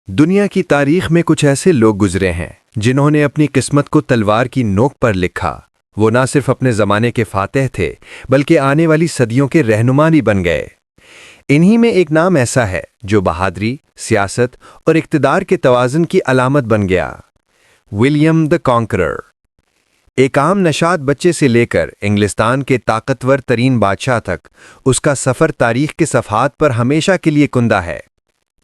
دنیا کی تاریخ میں کچھ ایسے لوگ گزرے ہیں جنہوں نے اپنی قسمت کو تلوار کی نوک پر لکھا۔ وہ نہ صرف اپنے زمانے کے فاتح تھے بلکہ آنے والی صدیوں کے رہنما بھی بن گئے۔ انہی میں ایک نام ایسا ہے جو بہادری، سیاست اور اقتدار کے توازن کی علامت بن گیا: ولیم دی کانکرر۔ ایک عام نشاد بچے سے لے کر انگلستان کے طاقتور ترین بادشاہ تک اس کا سفر تاریخ کے صفحات پر ہمیشہ کے لیے کندہ ہے۔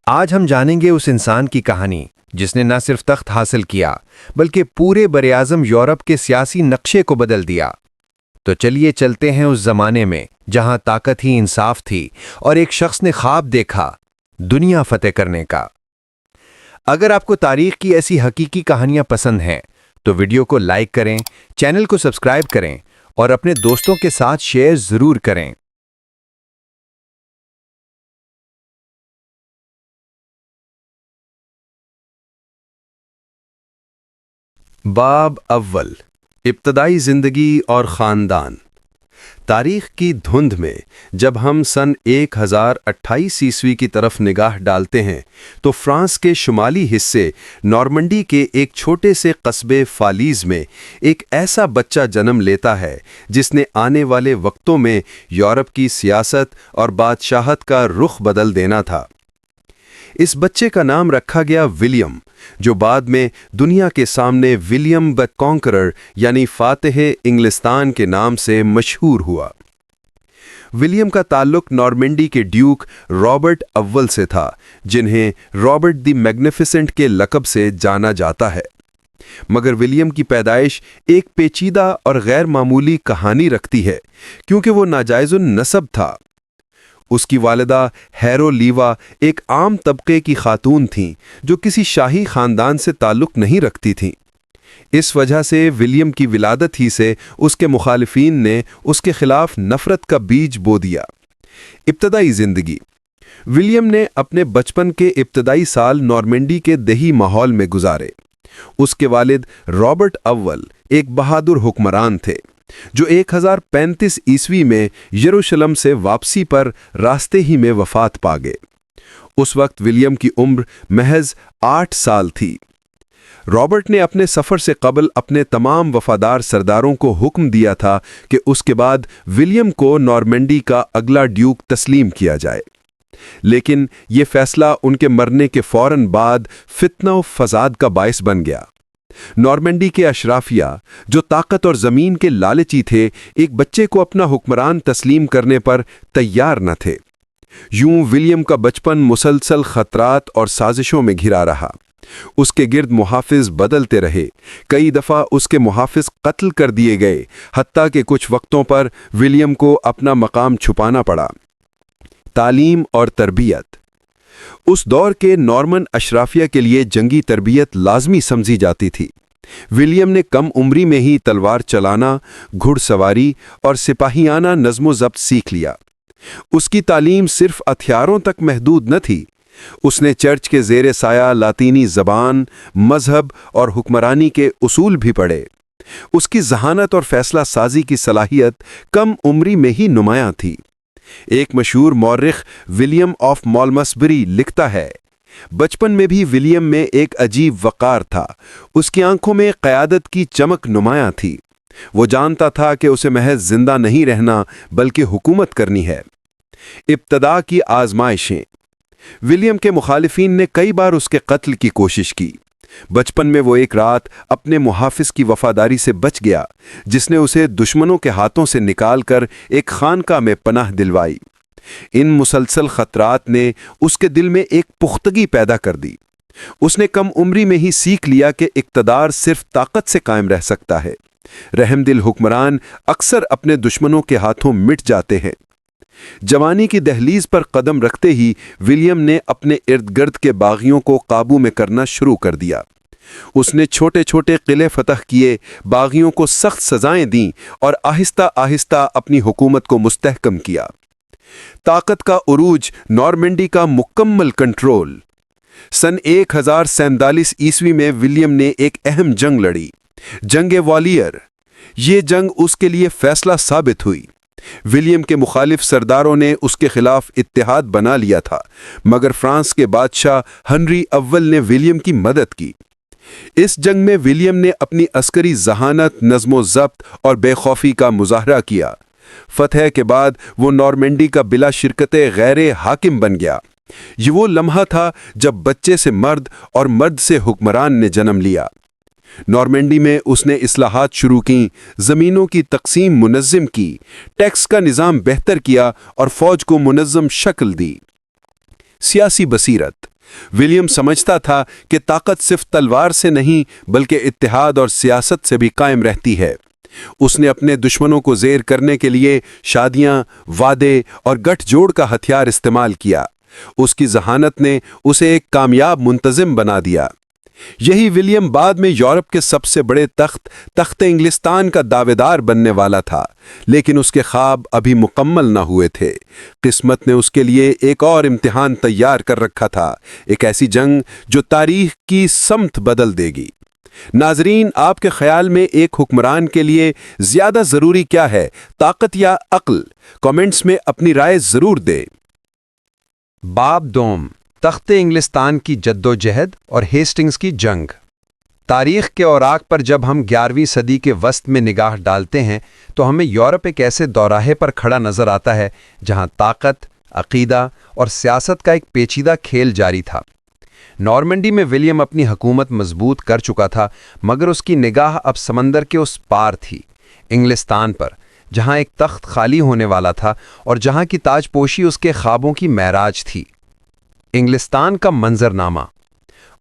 آج ہم جانیں گے اس انسان کی کہانی جس نے نہ صرف تخت حاصل کیا بلکہ پورے براعظم یورپ کے سیاسی نقشے کو بدل دیا۔ تو چلیے چلتے ہیں اس زمانے میں جہاں طاقت ہی انصاف تھی اور ایک شخص نے خواب دیکھا دنیا فتح کرنے کا۔ اگر آپ کو تاریخ کی ایسی حقیقی کہانیاں پسند ہیں تو ویڈیو کو لائک کریں، چینل کو سبسکرائب کریں اور اپنے دوستوں کے ساتھ شیئر ضرور کریں۔ باب اول، ابتدائی زندگی اور خاندان۔ تاریخ کی دھند میں جب ہم سن 1028 عیسوی کی طرف نگاہ ڈالتے ہیں تو فرانس کے شمالی حصے نارمنڈی کے ایک چھوٹے سے قصبے فالیز میں ایک ایسا بچہ جنم لیتا ہے جس نے آنے والے وقتوں میں یورپ کی سیاست اور بادشاہت کا رخ بدل دینا تھا۔ اس بچے کا نام رکھا گیا ولیم، جو بعد میں دنیا کے سامنے ولیم دی کانکرر یعنی فاتح انگلستان کے نام سے مشہور ہوا۔ ولیم کا تعلق نارمنڈی کے ڈیوک رابرٹ اول سے تھا، جنہیں رابرٹ دی میگنیفیسنٹ کے لقب سے جانا جاتا ہے۔ مگر ولیم کی پیدائش ایک پیچیدہ اور غیر معمولی کہانی رکھتی ہے، کیونکہ وہ ناجائز النسب تھا۔ اس کی والدہ ہیرو لیوا ایک عام طبقے کی خاتون تھیں جو کسی شاہی خاندان سے تعلق نہیں رکھتی تھیں۔ اس وجہ سے ولیم کی ولادت ہی سے اس کے مخالفین نے اس کے خلاف نفرت کا بیج بو دیا۔ ابتدائی زندگی۔ ولیم نے اپنے بچپن کے ابتدائی سال نارمنڈی کے دیہی ماحول میں گزارے۔ اس کے والد رابرٹ اول ایک بہادر حکمران تھے جو 1035 عیسوی میں یروشلم سے واپسی پر راستے ہی میں وفات پا گئے۔ اس وقت ولیم کی عمر محض 8 سال تھی۔ رابرٹ نے اپنے سفر سے قبل اپنے تمام وفادار سرداروں کو حکم دیا تھا کہ اس کے بعد ولیم کو نارمنڈی کا اگلا ڈیوک تسلیم کیا جائے، لیکن یہ فیصلہ ان کے مرنے کے فوراً بعد فتنہ و فساد کا باعث بن گیا۔ نارمنڈی کے اشرافیہ جو طاقت اور زمین کے لالچی تھے، ایک بچے کو اپنا حکمران تسلیم کرنے پر تیار نہ تھے۔ یوں ولیم کا بچپن مسلسل خطرات اور سازشوں میں گھرا رہا۔ اس کے گرد محافظ بدلتے رہے، کئی دفعہ اس کے محافظ قتل کر دیے گئے، حتیٰ کہ کچھ وقتوں پر ولیم کو اپنا مقام چھپانا پڑا۔ تعلیم اور تربیت۔ اس دور کے نارمن اشرافیہ کے لیے جنگی تربیت لازمی سمجھی جاتی تھی۔ ولیم نے کم عمری میں ہی تلوار چلانا، گھڑ سواری اور سپاہیانہ نظم و ضبط سیکھ لیا۔ اس کی تعلیم صرف ہتھیاروں تک محدود نہ تھی، اس نے چرچ کے زیر سایہ لاطینی زبان، مذہب اور حکمرانی کے اصول بھی پڑھے۔ اس کی ذہانت اور فیصلہ سازی کی صلاحیت کم عمری میں ہی نمایاں تھی۔ ایک مشہور مورخ ولیم آف مالمسبری لکھتا ہے، بچپن میں بھی ولیم میں ایک عجیب وقار تھا۔ اس کی آنکھوں میں قیادت کی چمک نمایاں تھی۔ وہ جانتا تھا کہ اسے محض زندہ نہیں رہنا بلکہ حکومت کرنی ہے۔ ابتدا کی آزمائشیں۔ ولیم کے مخالفین نے کئی بار اس کے قتل کی کوشش کی۔ بچپن میں وہ ایک رات اپنے محافظ کی وفاداری سے بچ گیا، جس نے اسے دشمنوں کے ہاتھوں سے نکال کر ایک خانقاہ میں پناہ دلوائی۔ ان مسلسل خطرات نے اس کے دل میں ایک پختگی پیدا کر دی۔ اس نے کم عمری میں ہی سیکھ لیا کہ اقتدار صرف طاقت سے قائم رہ سکتا ہے۔ رحم دل حکمران اکثر اپنے دشمنوں کے ہاتھوں مٹ جاتے ہیں۔ جوانی کی دہلیز پر قدم رکھتے ہی ولیم نے اپنے ارد گرد کے باغیوں کو قابو میں کرنا شروع کر دیا۔ اس نے چھوٹے چھوٹے قلعے فتح کیے، باغیوں کو سخت سزائیں دیں اور آہستہ آہستہ اپنی حکومت کو مستحکم کیا۔ طاقت کا عروج، نارمنڈی کا مکمل کنٹرول۔ سن 1047 عیسوی میں ولیم نے ایک اہم جنگ لڑی، جنگ والیئر۔ یہ جنگ اس کے لیے فیصلہ ثابت ہوئی۔ ولیم کے مخالف سرداروں نے اس کے خلاف اتحاد بنا لیا تھا، مگر فرانس کے بادشاہ ہنری اول نے ولیم کی مدد کی۔ اس جنگ میں ولیم نے اپنی عسکری ذہانت، نظم و ضبط اور بے خوفی کا مظاہرہ کیا۔ فتح کے بعد وہ نارمنڈی کا بلا شرکت غیر حاکم بن گیا۔ یہ وہ لمحہ تھا جب بچے سے مرد اور مرد سے حکمران نے جنم لیا۔ نارمنڈی میں اس نے اصلاحات شروع کیں، زمینوں کی تقسیم منظم کی، ٹیکس کا نظام بہتر کیا اور فوج کو منظم شکل دی۔ سیاسی بصیرت۔ ولیم سمجھتا تھا کہ طاقت صرف تلوار سے نہیں بلکہ اتحاد اور سیاست سے بھی قائم رہتی ہے۔ اس نے اپنے دشمنوں کو زیر کرنے کے لیے شادیاں، وعدے اور گٹھ جوڑ کا ہتھیار استعمال کیا۔ اس کی ذہانت نے اسے ایک کامیاب منتظم بنا دیا۔ یہی ولیم بعد میں یورپ کے سب سے بڑے تخت انگلستان کا دعویدار بننے والا تھا، لیکن اس کے خواب ابھی مکمل نہ ہوئے تھے۔ قسمت نے اس کے لیے ایک اور امتحان تیار کر رکھا تھا، ایک ایسی جنگ جو تاریخ کی سمت بدل دے گی۔ ناظرین، آپ کے خیال میں ایک حکمران کے لیے زیادہ ضروری کیا ہے، طاقت یا عقل؟ کامنٹس میں اپنی رائے ضرور دیں۔ باب دوم، تخت انگلستان کی جدوجہد اور ہیسٹنگز کی جنگ۔ تاریخ کے اوراق پر جب ہم 11ویں صدی کے وسط میں نگاہ ڈالتے ہیں تو ہمیں یورپ ایک ایسے دوراہے پر کھڑا نظر آتا ہے جہاں طاقت، عقیدہ اور سیاست کا ایک پیچیدہ کھیل جاری تھا۔ نارمنڈی میں ولیم اپنی حکومت مضبوط کر چکا تھا، مگر اس کی نگاہ اب سمندر کے اس پار تھی، انگلستان پر، جہاں ایک تخت خالی ہونے والا تھا اور جہاں کی تاج پوشی اس کے خوابوں کی معراج تھی۔ انگلستان کا منظرنامہ۔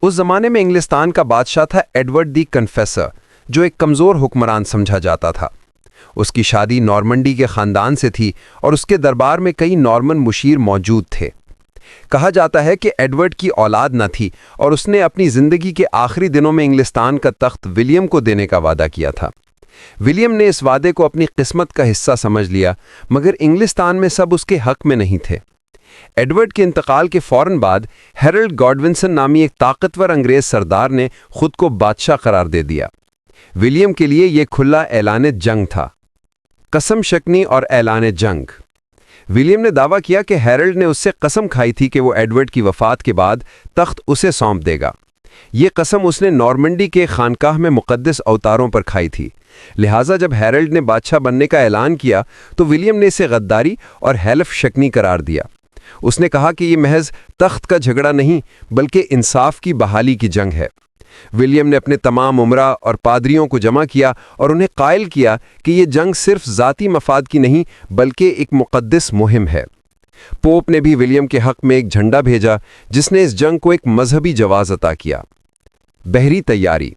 اس زمانے میں انگلستان کا بادشاہ تھا ایڈورڈ دی کنفیسر، جو ایک کمزور حکمران سمجھا جاتا تھا۔ اس کی شادی نارمنڈی کے خاندان سے تھی اور اس کے دربار میں کئی نارمن مشیر موجود تھے۔ کہا جاتا ہے کہ ایڈورڈ کی اولاد نہ تھی اور اس نے اپنی زندگی کے آخری دنوں میں انگلستان کا تخت ولیم کو دینے کا وعدہ کیا تھا۔ ولیم نے اس وعدے کو اپنی قسمت کا حصہ سمجھ لیا، مگر انگلستان میں سب اس کے حق میں نہیں تھے۔ ایڈورڈ کے انتقال کے فوراً بعد ہیرلڈ گاڈونسن نامی ایک طاقتور انگریز سردار نے خود کو بادشاہ قرار دے دیا۔ ولیم کے لیے یہ کھلا اعلان جنگ تھا۔ قسم شکنی اور اعلان جنگ۔ ولیم نے دعویٰ کیا کہ ہیرلڈ نے اس سے قسم کھائی تھی کہ وہ ایڈورڈ کی وفات کے بعد تخت اسے سونپ دے گا۔ یہ قسم اس نے نارمنڈی کے خانقاہ میں مقدس اوتاروں پر کھائی تھی۔ لہٰذا جب ہیرلڈ نے بادشاہ بننے کا اعلان کیا تو ولیم نے اسے غداری اور حلف شکنی قرار دیا۔ اس نے کہا کہ یہ محض تخت کا جھگڑا نہیں بلکہ انصاف کی بحالی کی جنگ ہے۔ ولیم نے اپنے تمام امراء اور پادریوں کو جمع کیا اور انہیں قائل کیا کہ یہ جنگ صرف ذاتی مفاد کی نہیں بلکہ ایک مقدس مہم ہے۔ پوپ نے بھی ولیم کے حق میں ایک جھنڈا بھیجا جس نے اس جنگ کو ایک مذہبی جواز عطا کیا۔ بحری تیاری۔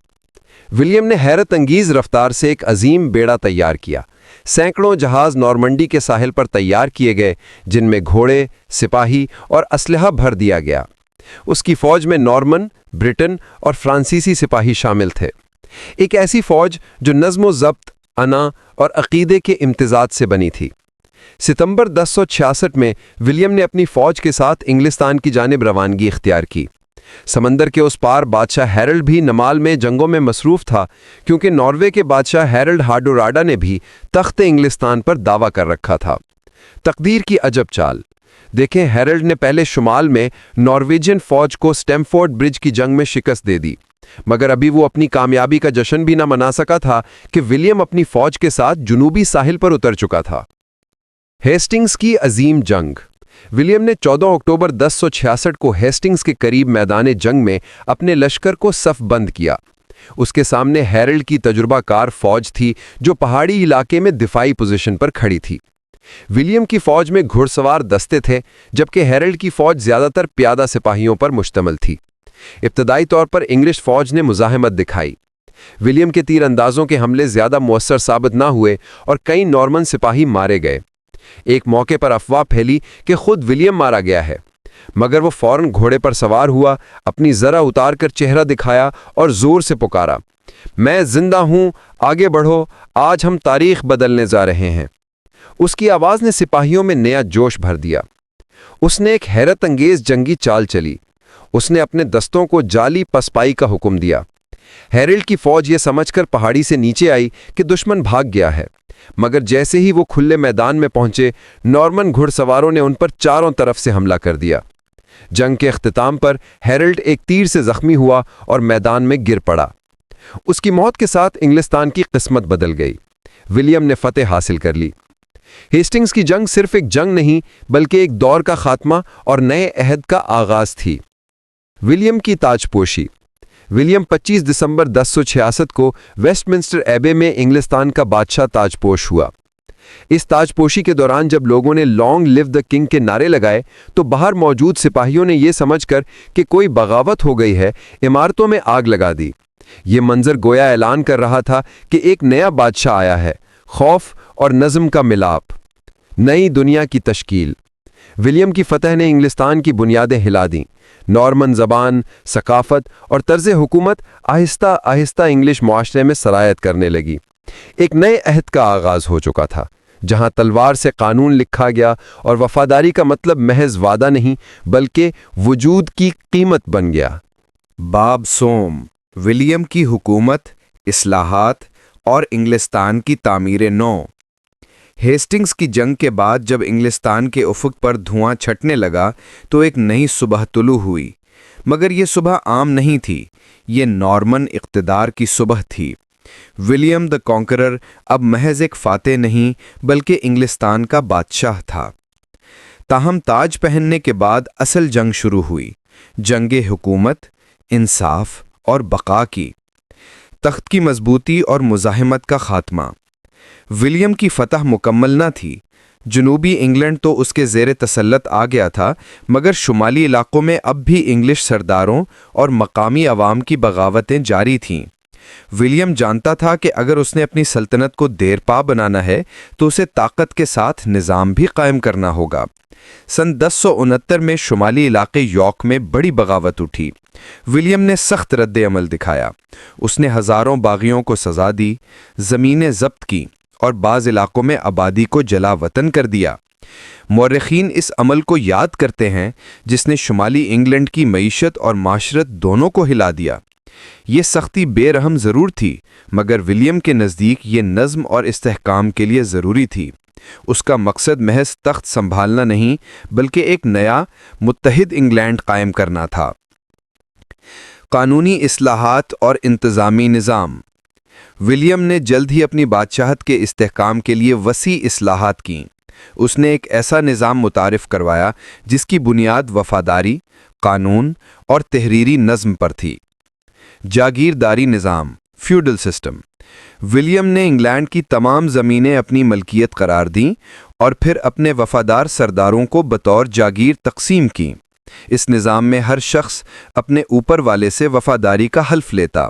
ولیم نے حیرت انگیز رفتار سے ایک عظیم بیڑا تیار کیا۔ سینکڑوں جہاز نارمنڈی کے ساحل پر تیار کیے گئے جن میں گھوڑے، سپاہی اور اسلحہ بھر دیا گیا۔ اس کی فوج میں نارمن، برٹن اور فرانسیسی سپاہی شامل تھے۔ ایک ایسی فوج جو نظم و ضبط، انا اور عقیدے کے امتزاج سے بنی تھی۔ ستمبر 1066 میں ولیم نے اپنی فوج کے ساتھ انگلستان کی جانب روانگی اختیار کی۔ سمندر کے اس پار بادشاہ ہیرلڈ بھی نمال میں جنگوں میں مصروف تھا، کیونکہ ناروے کے بادشاہ ہیرلڈ ہارڈوراڈا نے بھی تخت انگلستان پر دعویٰ کر رکھا تھا۔ تقدیر کی عجب چال۔ دیکھیں، ہیرلڈ نے پہلے شمال میں نارویجین فوج کو سٹیمفورڈ برج کی جنگ میں شکست دے دی، مگر ابھی وہ اپنی کامیابی کا جشن بھی نہ منا سکا تھا کہ ولیم اپنی فوج کے ساتھ جنوبی ساحل پر اتر چکا تھا۔ ہیسٹنگز کی عظیم جنگ۔ ولیم نے 14 اکتوبر 1066 کو ہیسٹنگز کے قریب میدان جنگ میں اپنے لشکر کو صف بند کیا۔ اس کے سامنے ہیرلڈ کی تجربہ کار فوج تھی جو پہاڑی علاقے میں دفاعی پوزیشن پر کھڑی تھی۔ ولیم کی فوج میں گھڑ سوار دستے تھے، جبکہ ہیرلڈ کی فوج زیادہ تر پیادہ سپاہیوں پر مشتمل تھی۔ ابتدائی طور پر انگلش فوج نے مزاحمت دکھائی۔ ولیم کے تیر اندازوں کے حملے زیادہ مؤثر ثابت نہ ہوئے اور کئی نارمن سپاہی مارے گئے۔ ایک موقع پر افواہ پھیلی کہ خود ولیم مارا گیا ہے، مگر وہ فوراً گھوڑے پر سوار ہوا، اپنی ذرہ اتار کر چہرہ دکھایا اور زور سے پکارا، میں زندہ ہوں، آگے بڑھو، آج ہم تاریخ بدلنے جا رہے ہیں۔ اس کی آواز نے سپاہیوں میں نیا جوش بھر دیا۔ اس نے ایک حیرت انگیز جنگی چال چلی۔ اس نے اپنے دستوں کو جعلی پسپائی کا حکم دیا۔ ہیرلڈ کی فوج یہ سمجھ کر پہاڑی سے نیچے آئی کہ دشمن بھاگ گیا ہے، مگر جیسے ہی وہ کھلے میدان میں پہنچے، نارمن گھڑ سواروں نے ان پر چاروں طرف سے حملہ کر دیا۔ جنگ کے اختتام پر ہیرلڈ ایک تیر سے زخمی ہوا اور میدان میں گر پڑا۔ اس کی موت کے ساتھ انگلستان کی قسمت بدل گئی۔ ولیم نے فتح حاصل کر لی۔ ہیسٹنگز کی جنگ صرف ایک جنگ نہیں بلکہ ایک دور کا خاتمہ اور نئے عہد کا آغاز تھی۔ ولیم کی تاج پوشی۔ ولیم 25 دسمبر 1066 کو ویسٹ منسٹر ایبے میں انگلستان کا بادشاہ تاج پوش ہوا۔ اس تاج پوشی کے دوران جب لوگوں نے لانگ لیو دا کنگ کے نعرے لگائے تو باہر موجود سپاہیوں نے یہ سمجھ کر کہ کوئی بغاوت ہو گئی ہے، عمارتوں میں آگ لگا دی۔ یہ منظر گویا اعلان کر رہا تھا کہ ایک نیا بادشاہ آیا ہے، خوف اور نظم کا ملاپ، نئی دنیا کی تشکیل۔ ولیم کی فتح نے انگلستان کی بنیادیں ہلا دیں۔ نارمن زبان، ثقافت اور طرز حکومت آہستہ آہستہ انگلش معاشرے میں سرایت کرنے لگی۔ ایک نئے عہد کا آغاز ہو چکا تھا، جہاں تلوار سے قانون لکھا گیا اور وفاداری کا مطلب محض وعدہ نہیں بلکہ وجود کی قیمت بن گیا۔ باب سوم، ولیم کی حکومت، اصلاحات اور انگلستان کی تعمیر نو۔ ہیسٹنگز کی جنگ کے بعد جب انگلستان کے افق پر دھواں چھٹنے لگا تو ایک نئی صبح طلوع ہوئی، مگر یہ صبح عام نہیں تھی، یہ نارمن اقتدار کی صبح تھی۔ ولیم دا کانکرر اب محض ایک فاتح نہیں بلکہ انگلستان کا بادشاہ تھا۔ تاہم تاج پہننے کے بعد اصل جنگ شروع ہوئی، جنگ حکومت، انصاف اور بقا کی، تخت کی مضبوطی اور مزاحمت کا خاتمہ۔ ولیم کی فتح مکمل نہ تھی۔ جنوبی انگلینڈ تو اس کے زیر تسلط آ گیا تھا، مگر شمالی علاقوں میں اب بھی انگلش سرداروں اور مقامی عوام کی بغاوتیں جاری تھیں۔ ولیم جانتا تھا کہ اگر اس نے اپنی سلطنت کو دیرپا بنانا ہے تو اسے طاقت کے ساتھ نظام بھی قائم کرنا ہوگا۔ سن 1069 میں شمالی علاقے یارک میں بڑی بغاوت اٹھی۔ ولیم نے سخت رد عمل دکھایا۔ اس نے ہزاروں باغیوں کو سزا دی، زمینیں ضبط کی اور بعض علاقوں میں آبادی کو جلا وطن کر دیا۔ مورخین اس عمل کو یاد کرتے ہیں جس نے شمالی انگلینڈ کی معیشت اور معاشرت دونوں کو ہلا دیا۔ یہ سختی بے رحم ضرور تھی، مگر ولیم کے نزدیک یہ نظم اور استحکام کے لیے ضروری تھی۔ اس کا مقصد محض تخت سنبھالنا نہیں بلکہ ایک نیا متحد انگلینڈ قائم کرنا تھا۔ قانونی اصلاحات اور انتظامی نظام۔ ولیم نے جلد ہی اپنی بادشاہت کے استحکام کے لیے وسیع اصلاحات کیں۔ اس نے ایک ایسا نظام متعارف کروایا جس کی بنیاد وفاداری، قانون اور تحریری نظم پر تھی۔ جاگیرداری نظام، فیوڈل سسٹم۔ ولیم نے انگلینڈ کی تمام زمینیں اپنی ملکیت قرار دیں اور پھر اپنے وفادار سرداروں کو بطور جاگیر تقسیم کیں۔ اس نظام میں ہر شخص اپنے اوپر والے سے وفاداری کا حلف لیتا،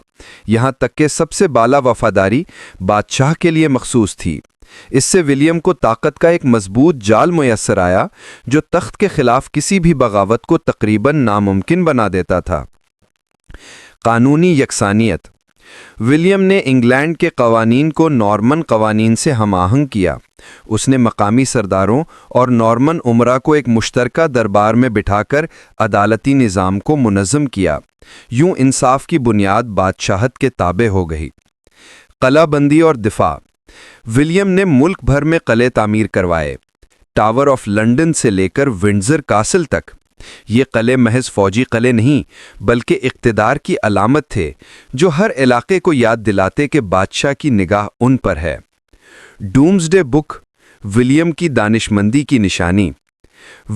یہاں تک کہ سب سے بالا وفاداری بادشاہ کے لیے مخصوص تھی۔ اس سے ولیم کو طاقت کا ایک مضبوط جال میسر آیا جو تخت کے خلاف کسی بھی بغاوت کو تقریباً ناممکن بنا دیتا تھا۔ قانونی یکسانیت۔ ولیم نے انگلینڈ کے قوانین کو نارمن قوانین سے ہم آہنگ کیا۔ اس نے مقامی سرداروں اور نارمن امراء کو ایک مشترکہ دربار میں بٹھا کر عدالتی نظام کو منظم کیا۔ یوں انصاف کی بنیاد بادشاہت کے تابع ہو گئی۔ قلعہ بندی اور دفاع۔ ولیم نے ملک بھر میں قلعے تعمیر کروائے، ٹاور آف لنڈن سے لے کر ونڈزر کاسل تک۔ یہ قلعے محض فوجی قلعے نہیں بلکہ اقتدار کی علامت تھے جو ہر علاقے کو یاد دلاتے کہ بادشاہ کی نگاہ ان پر ہے۔ ڈومسڈے بک، ولیم کی دانشمندی کی نشانی۔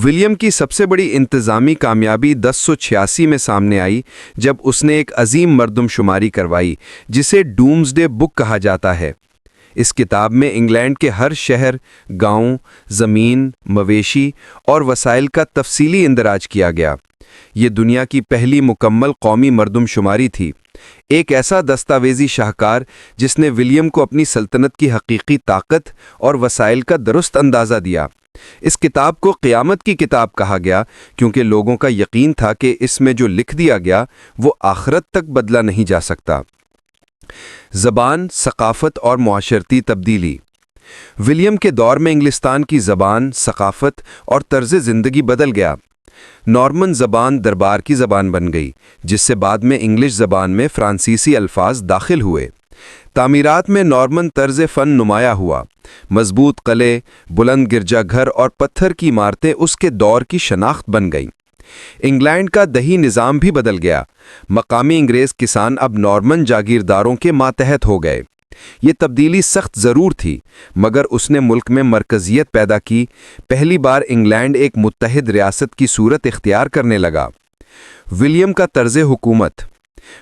ولیم کی سب سے بڑی انتظامی کامیابی 1086 میں سامنے آئی جب اس نے ایک عظیم مردم شماری کروائی جسے ڈومسڈے بک کہا جاتا ہے۔ اس کتاب میں انگلینڈ کے ہر شہر، گاؤں، زمین، مویشی اور وسائل کا تفصیلی اندراج کیا گیا۔ یہ دنیا کی پہلی مکمل قومی مردم شماری تھی، ایک ایسا دستاویزی شاہکار جس نے ولیم کو اپنی سلطنت کی حقیقی طاقت اور وسائل کا درست اندازہ دیا۔ اس کتاب کو قیامت کی کتاب کہا گیا کیونکہ لوگوں کا یقین تھا کہ اس میں جو لکھ دیا گیا وہ آخرت تک بدلا نہیں جا سکتا۔ زبان، ثقافت اور معاشرتی تبدیلی۔ ولیم کے دور میں انگلستان کی زبان، ثقافت اور طرز زندگی بدل گیا۔ نارمن زبان دربار کی زبان بن گئی، جس سے بعد میں انگلش زبان میں فرانسیسی الفاظ داخل ہوئے۔ تعمیرات میں نارمن طرز فن نمایاں ہوا۔ مضبوط قلعے، بلند گرجا گھر اور پتھر کی عمارتیں اس کے دور کی شناخت بن گئیں۔ انگلینڈ کا دہی نظام بھی بدل گیا۔ مقامی انگریز کسان اب نارمن جاگیرداروں کے ماتحت ہو گئے۔ یہ تبدیلی سخت ضرور تھی، مگر اس نے ملک میں مرکزیت پیدا کی۔ پہلی بار انگلینڈ ایک متحد ریاست کی صورت اختیار کرنے لگا۔ ولیم کا طرز حکومت۔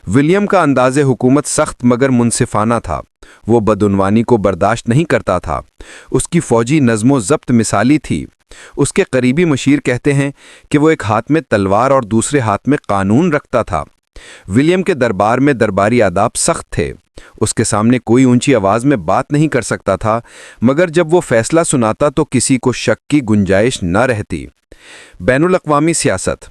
ولیم کا انداز حکومت سخت مگر منصفانہ تھا۔ وہ بدعنوانی کو برداشت نہیں کرتا تھا۔ اس کی فوجی نظم و ضبط مثالی تھی۔ اس کے قریبی مشیر کہتے ہیں کہ وہ ایک ہاتھ میں تلوار اور دوسرے ہاتھ میں قانون رکھتا تھا۔ ولیم کے دربار میں درباری آداب سخت تھے۔ اس کے سامنے کوئی اونچی آواز میں بات نہیں کر سکتا تھا، مگر جب وہ فیصلہ سناتا تو کسی کو شک کی گنجائش نہ رہتی۔ بین الاقوامی سیاست۔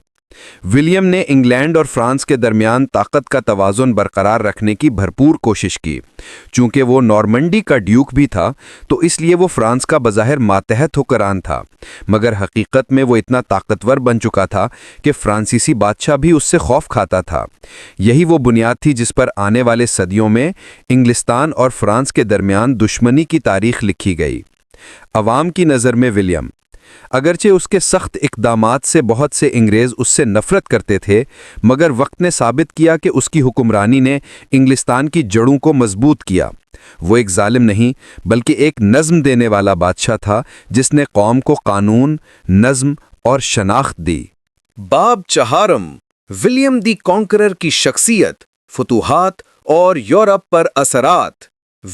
ولیم نے انگلینڈ اور فرانس کے درمیان طاقت کا توازن برقرار رکھنے کی بھرپور کوشش کی۔ چونکہ وہ نارمنڈی کا ڈیوک بھی تھا، تو اس لیے وہ فرانس کا بظاہر ماتحت حکمران تھا، مگر حقیقت میں وہ اتنا طاقتور بن چکا تھا کہ فرانسیسی بادشاہ بھی اس سے خوف کھاتا تھا۔ یہی وہ بنیاد تھی جس پر آنے والے صدیوں میں انگلستان اور فرانس کے درمیان دشمنی کی تاریخ لکھی گئی۔ عوام کی نظر میں ولیم، اگرچہ اس کے سخت اقدامات سے بہت سے انگریز اس سے نفرت کرتے تھے، مگر وقت نے ثابت کیا کہ اس کی حکمرانی نے انگلستان کی جڑوں کو مضبوط کیا۔ وہ ایک ظالم نہیں بلکہ ایک نظم دینے والا بادشاہ تھا، جس نے قوم کو قانون، نظم اور شناخت دی۔ باب چہارم، ولیم دی کانکرر کی شخصیت، فتوحات اور یورپ پر اثرات۔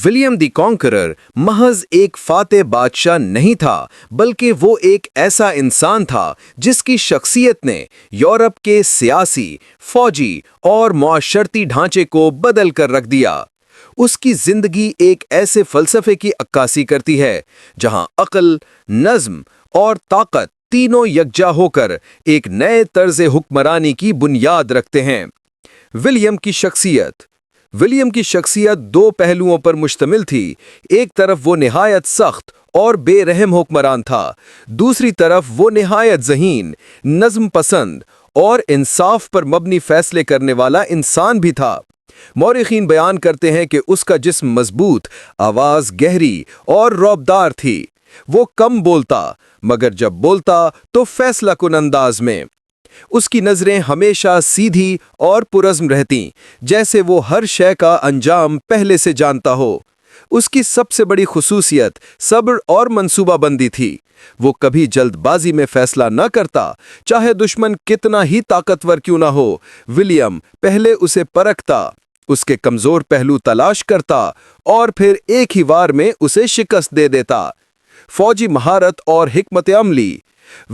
ولیم دی کانکرر محض ایک فاتح بادشاہ نہیں تھا، بلکہ وہ ایک ایسا انسان تھا جس کی شخصیت نے یورپ کے سیاسی، فوجی اور معاشرتی ڈھانچے کو بدل کر رکھ دیا۔ اس کی زندگی ایک ایسے فلسفے کی عکاسی کرتی ہے جہاں عقل، نظم اور طاقت تینوں یکجا ہو کر ایک نئے طرز حکمرانی کی بنیاد رکھتے ہیں۔ ولیم کی شخصیت۔ ولیم کی شخصیت دو پہلوؤں پر مشتمل تھی۔ ایک طرف وہ نہایت سخت اور بے رحم حکمران تھا، دوسری طرف وہ نہایت ذہین، نظم پسند اور انصاف پر مبنی فیصلے کرنے والا انسان بھی تھا۔ مورخین بیان کرتے ہیں کہ اس کا جسم مضبوط، آواز گہری اور رعبدار تھی۔ وہ کم بولتا، مگر جب بولتا تو فیصلہ کن انداز میں۔ اس کی نظریں ہمیشہ سیدھی اور پرعزم رہتیں، جیسے وہ ہر شے کا انجام پہلے سے جانتا ہو۔ اس کی سب سے بڑی خصوصیت صبر اور منصوبہ بندی تھی۔ وہ کبھی جلد بازی میں فیصلہ نہ کرتا، چاہے دشمن کتنا ہی طاقتور کیوں نہ ہو۔ ولیم پہلے اسے پرکھتا، اس کے کمزور پہلو تلاش کرتا اور پھر ایک ہی وار میں اسے شکست دے دیتا۔ فوجی مہارت اور حکمت عملی۔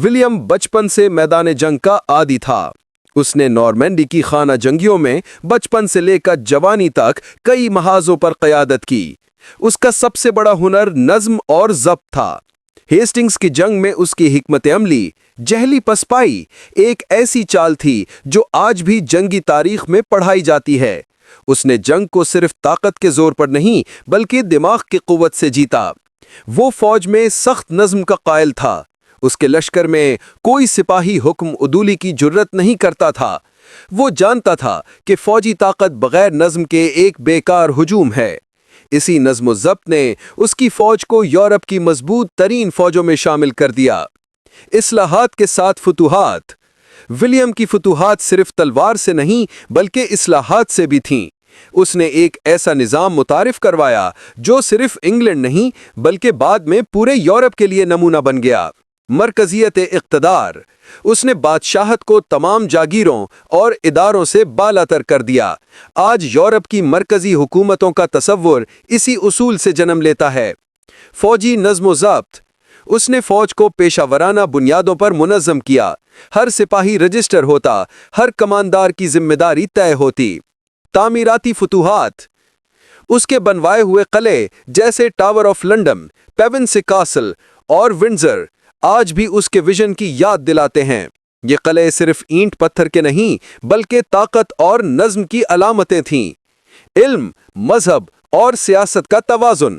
ولیم بچپن سے میدان جنگ کا عادی تھا۔ اس نے نارمینڈی کی خانہ جنگیوں میں بچپن سے لے کر جوانی تک کئی محاذوں پر قیادت کی۔ اس کا سب سے بڑا ہنر نظم اور ضبط تھا۔ ہیسٹنگز کی جنگ میں اس کی حکمت عملی، جہلی پسپائی، ایک ایسی چال تھی جو آج بھی جنگی تاریخ میں پڑھائی جاتی ہے۔ اس نے جنگ کو صرف طاقت کے زور پر نہیں بلکہ دماغ کی قوت سے جیتا۔ وہ فوج میں سخت نظم کا قائل تھا۔ اس کے لشکر میں کوئی سپاہی حکم عدولی کی جرت نہیں کرتا تھا۔ وہ جانتا تھا کہ فوجی طاقت بغیر نظم کے ایک بیکار ہجوم ہے۔ اسی نظم و ضبط نے اس کی فوج کو یورپ کی مضبوط ترین فوجوں میں شامل کر دیا۔ اصلاحات کے ساتھ فتوحات۔ ولیم کی فتوحات صرف تلوار سے نہیں بلکہ اصلاحات سے بھی تھیں۔ اس نے ایک ایسا نظام متعارف کروایا جو صرف انگلینڈ نہیں بلکہ بعد میں پورے یورپ کے لیے نمونہ بن گیا۔ مرکزیت اقتدار۔ اس نے بادشاہت کو تمام جاگیروں اور اداروں سے بالا تر کر دیا۔ آج یورپ کی مرکزی حکومتوں کا تصور اسی اصول سے جنم لیتا ہے۔ فوجی نظم و ضبط۔ اس نے فوج کو پیشہ ورانہ بنیادوں پر منظم کیا۔ ہر سپاہی رجسٹر ہوتا، ہر کماندار کی ذمہ داری طے ہوتی۔ تعمیراتی فتوحات۔ اس کے بنوائے ہوئے قلعے جیسے ٹاور آف لنڈن، پیونسے کاسل اور ونڈزر آج بھی اس کے ویژن کی یاد دلاتے ہیں۔ یہ قلعے صرف اینٹ پتھر کے نہیں بلکہ طاقت اور نظم کی علامتیں تھیں۔ علم، مذہب اور سیاست کا توازن۔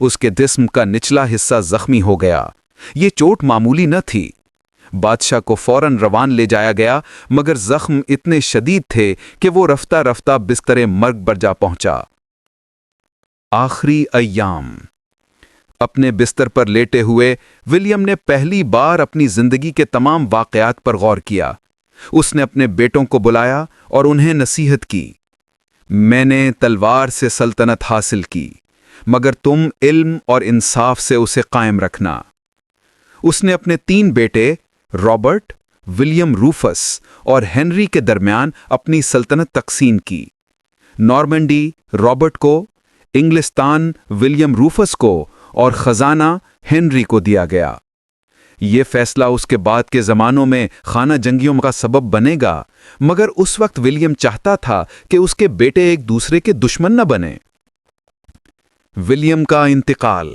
اس کے جسم کا نچلا حصہ زخمی ہو گیا۔ یہ چوٹ معمولی نہ تھی۔ بادشاہ کو فوراً روان لے جایا گیا، مگر زخم اتنے شدید تھے کہ وہ رفتہ رفتہ بستر مرگ پر جا پہنچا۔ آخری ایام۔ اپنے بستر پر لیٹے ہوئے ولیم نے پہلی بار اپنی زندگی کے تمام واقعات پر غور کیا۔ اس نے اپنے بیٹوں کو بلایا اور انہیں نصیحت کی۔ میں نے تلوار سے سلطنت حاصل کی، مگر تم علم اور انصاف سے اسے قائم رکھنا۔ اس نے اپنے 3 بیٹے رابرٹ، ولیم روفس اور ہنری کے درمیان اپنی سلطنت تقسیم کی۔ نارمنڈی رابرٹ کو، انگلستان ولیم روفس کو اور خزانہ ہنری کو دیا گیا۔ یہ فیصلہ اس کے بعد کے زمانوں میں خانہ جنگیوں کا سبب بنے گا، مگر اس وقت ولیم چاہتا تھا کہ اس کے بیٹے ایک دوسرے کے دشمن نہ بنیں۔ ولیم کا انتقال۔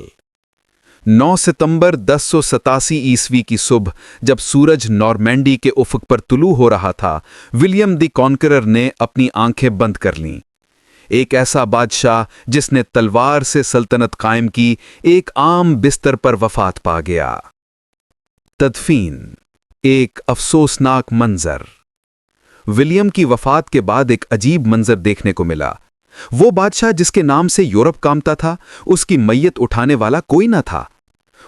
9 ستمبر 1087 عیسوی کی صبح جب سورج نارمینڈی کے افق پر طلوع ہو رہا تھا، ولیم دی کانکرر نے اپنی آنکھیں بند کر لیں۔ ایک ایسا بادشاہ جس نے تلوار سے سلطنت قائم کی، ایک عام بستر پر وفات پا گیا۔ تدفین۔ ایک افسوسناک منظر۔ ولیم کی وفات کے بعد ایک عجیب منظر دیکھنے کو ملا۔ وہ بادشاہ جس کے نام سے یورپ کامتا تھا، اس کی میت اٹھانے والا کوئی نہ تھا۔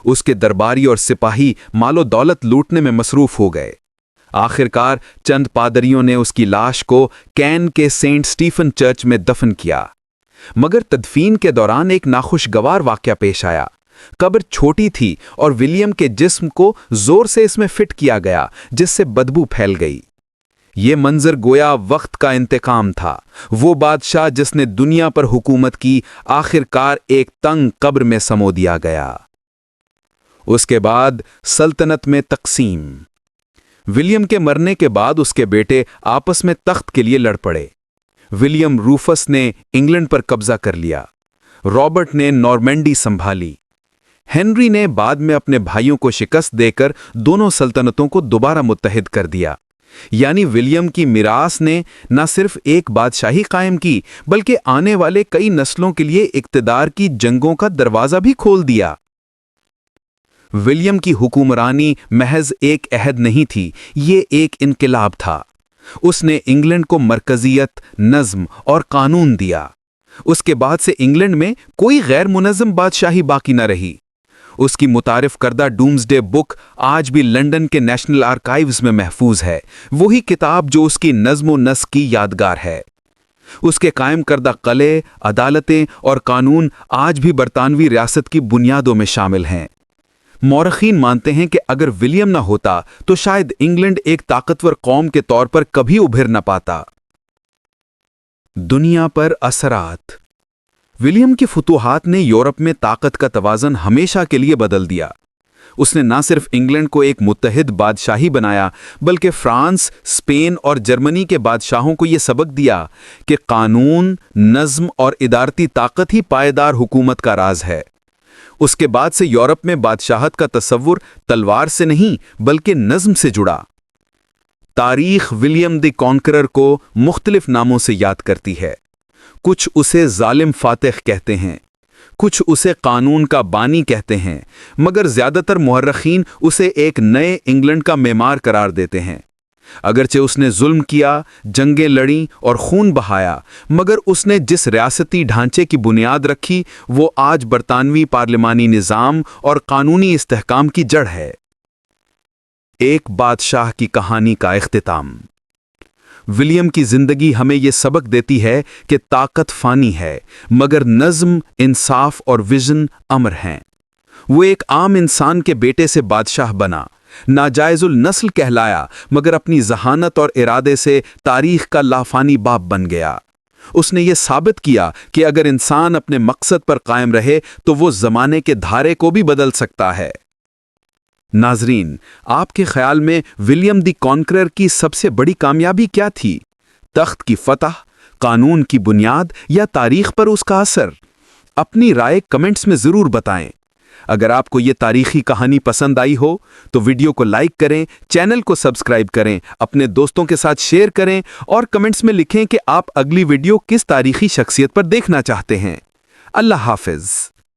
اس کے درباری اور سپاہی مال و دولت لوٹنے میں مصروف ہو گئے۔ آخرکار چند پادریوں نے اس کی لاش کو کین کے سینٹ سٹیفن چرچ میں دفن کیا، مگر تدفین کے دوران ایک ناخوشگوار واقعہ پیش آیا۔ قبر چھوٹی تھی اور ولیم کے جسم کو زور سے اس میں فٹ کیا گیا، جس سے بدبو پھیل گئی۔ یہ منظر گویا وقت کا انتقام تھا۔ وہ بادشاہ جس نے دنیا پر حکومت کی، آخرکار ایک تنگ قبر میں سمو دیا گیا۔ اس کے بعد سلطنت میں تقسیم۔ ولیم کے مرنے کے بعد اس کے بیٹے آپس میں تخت کے لیے لڑ پڑے۔ ولیم روفس نے انگلینڈ پر قبضہ کر لیا، رابرٹ نے نارمینڈی سنبھالی۔ ہنری نے بعد میں اپنے بھائیوں کو شکست دے کر دونوں سلطنتوں کو دوبارہ متحد کر دیا۔ یعنی ولیم کی میراث نے نہ صرف ایک بادشاہی قائم کی، بلکہ آنے والے کئی نسلوں کے لیے اقتدار کی جنگوں کا دروازہ بھی کھول دیا۔ ولیم کی حکمرانی محض ایک عہد نہیں تھی، یہ ایک انقلاب تھا۔ اس نے انگلینڈ کو مرکزیت، نظم اور قانون دیا۔ اس کے بعد سے انگلینڈ میں کوئی غیر منظم بادشاہی باقی نہ رہی۔ اس کی متعارف کردہ ڈومسڈے بک آج بھی لندن کے نیشنل آرکائیوز میں محفوظ ہے، وہی کتاب جو اس کی نظم و نسق کی یادگار ہے۔ اس کے قائم کردہ قلعے، عدالتیں اور قانون آج بھی برطانوی ریاست کی بنیادوں میں شامل ہیں۔ مورخین مانتے ہیں کہ اگر ولیم نہ ہوتا تو شاید انگلینڈ ایک طاقتور قوم کے طور پر کبھی ابھر نہ پاتا۔ دنیا پر اثرات۔ ولیم کی فتوحات نے یورپ میں طاقت کا توازن ہمیشہ کے لیے بدل دیا۔ اس نے نہ صرف انگلینڈ کو ایک متحد بادشاہی بنایا، بلکہ فرانس، اسپین اور جرمنی کے بادشاہوں کو یہ سبق دیا کہ قانون، نظم اور ادارتی طاقت ہی پائیدار حکومت کا راز ہے۔ اس کے بعد سے یورپ میں بادشاہت کا تصور تلوار سے نہیں بلکہ نظم سے جڑا۔ تاریخ ولیم دی کانکرر کو مختلف ناموں سے یاد کرتی ہے۔ کچھ اسے ظالم فاتح کہتے ہیں، کچھ اسے قانون کا بانی کہتے ہیں، مگر زیادہ تر مورخین اسے ایک نئے انگلینڈ کا معمار قرار دیتے ہیں۔ اگرچہ اس نے ظلم کیا، جنگیں لڑیں اور خون بہایا، مگر اس نے جس ریاستی ڈھانچے کی بنیاد رکھی وہ آج برطانوی پارلیمانی نظام اور قانونی استحکام کی جڑ ہے۔ ایک بادشاہ کی کہانی کا اختتام۔ ولیم کی زندگی ہمیں یہ سبق دیتی ہے کہ طاقت فانی ہے، مگر نظم، انصاف اور ویژن امر ہیں۔ وہ ایک عام انسان کے بیٹے سے بادشاہ بنا، ناجائز النسل کہلایا، مگر اپنی ذہانت اور ارادے سے تاریخ کا لافانی باپ بن گیا۔ اس نے یہ ثابت کیا کہ اگر انسان اپنے مقصد پر قائم رہے تو وہ زمانے کے دھارے کو بھی بدل سکتا ہے۔ ناظرین، آپ کے خیال میں ولیم دی کانکرر کی سب سے بڑی کامیابی کیا تھی؟ تخت کی فتح، قانون کی بنیاد یا تاریخ پر اس کا اثر؟ اپنی رائے کمنٹس میں ضرور بتائیں۔ اگر آپ کو یہ تاریخی کہانی پسند آئی ہو تو ویڈیو کو لائک کریں، چینل کو سبسکرائب کریں، اپنے دوستوں کے ساتھ شیئر کریں اور کمنٹس میں لکھیں کہ آپ اگلی ویڈیو کس تاریخی شخصیت پر دیکھنا چاہتے ہیں۔ اللہ حافظ۔